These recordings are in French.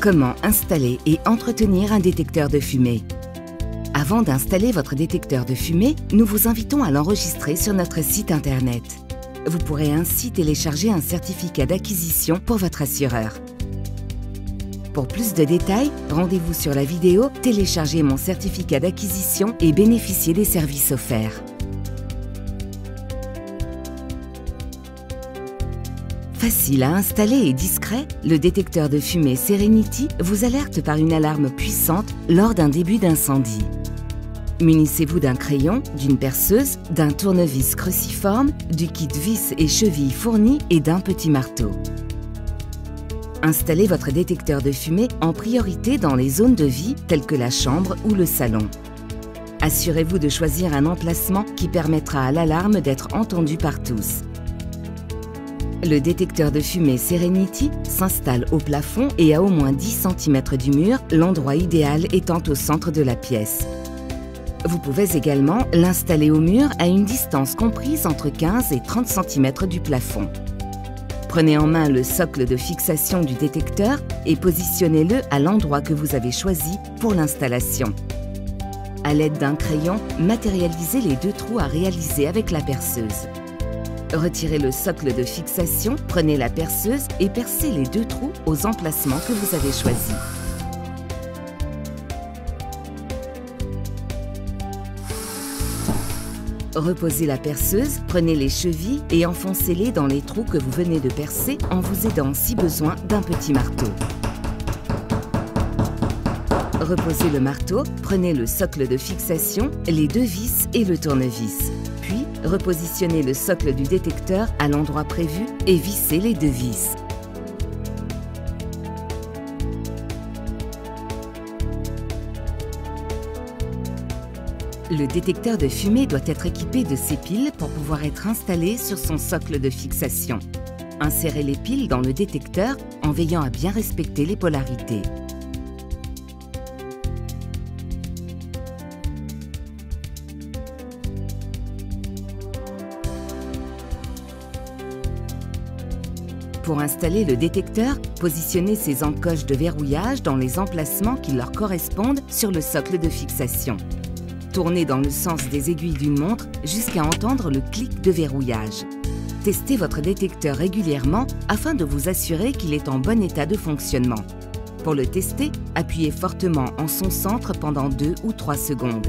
Comment installer et entretenir un détecteur de fumée? Avant d'installer votre détecteur de fumée, nous vous invitons à l'enregistrer sur notre site internet. Vous pourrez ainsi télécharger un certificat d'acquisition pour votre assureur. Pour plus de détails, rendez-vous sur la vidéo « Télécharger mon certificat d'acquisition et bénéficier des services offerts ». Facile à installer et discret, le détecteur de fumée Serenity vous alerte par une alarme puissante lors d'un début d'incendie. Munissez-vous d'un crayon, d'une perceuse, d'un tournevis cruciforme, du kit vis et chevilles fourni et d'un petit marteau. Installez votre détecteur de fumée en priorité dans les zones de vie telles que la chambre ou le salon. Assurez-vous de choisir un emplacement qui permettra à l'alarme d'être entendue par tous. Le détecteur de fumée Serenity s'installe au plafond et à au moins 10 cm du mur, l'endroit idéal étant au centre de la pièce. Vous pouvez également l'installer au mur à une distance comprise entre 15 et 30 cm du plafond. Prenez en main le socle de fixation du détecteur et positionnez-le à l'endroit que vous avez choisi pour l'installation. À l'aide d'un crayon, matérialisez les 2 trous à réaliser avec la perceuse. Retirez le socle de fixation, prenez la perceuse et percez les 2 trous aux emplacements que vous avez choisis. Reposez la perceuse, prenez les chevilles et enfoncez-les dans les trous que vous venez de percer en vous aidant si besoin d'un petit marteau. Reposez le marteau, prenez le socle de fixation, les 2 vis et le tournevis. Puis, repositionnez le socle du détecteur à l'endroit prévu et vissez les 2 vis. Le détecteur de fumée doit être équipé de ses piles pour pouvoir être installé sur son socle de fixation. Insérez les piles dans le détecteur en veillant à bien respecter les polarités. Pour installer le détecteur, positionnez ces encoches de verrouillage dans les emplacements qui leur correspondent sur le socle de fixation. Tournez dans le sens des aiguilles d'une montre jusqu'à entendre le clic de verrouillage. Testez votre détecteur régulièrement afin de vous assurer qu'il est en bon état de fonctionnement. Pour le tester, appuyez fortement en son centre pendant 2 ou 3 secondes.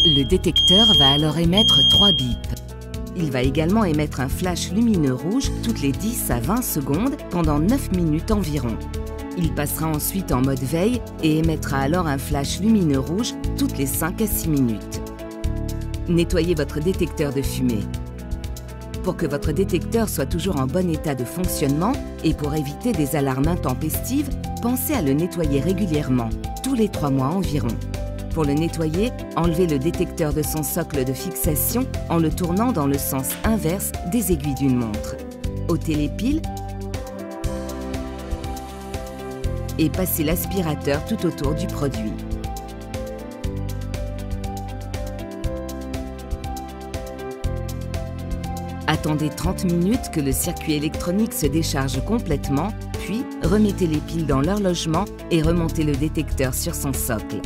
Le détecteur va alors émettre 3 bips. Il va également émettre un flash lumineux rouge toutes les 10 à 20 secondes pendant 9 minutes environ. Il passera ensuite en mode veille et émettra alors un flash lumineux rouge toutes les 5 à 6 minutes. Nettoyez votre détecteur de fumée. Pour que votre détecteur soit toujours en bon état de fonctionnement et pour éviter des alarmes intempestives, pensez à le nettoyer régulièrement, tous les 3 mois environ. Pour le nettoyer, enlevez le détecteur de son socle de fixation en le tournant dans le sens inverse des aiguilles d'une montre. Ôtez les piles et passez l'aspirateur tout autour du produit. Attendez 30 minutes que le circuit électronique se décharge complètement, puis remettez les piles dans leur logement et remontez le détecteur sur son socle.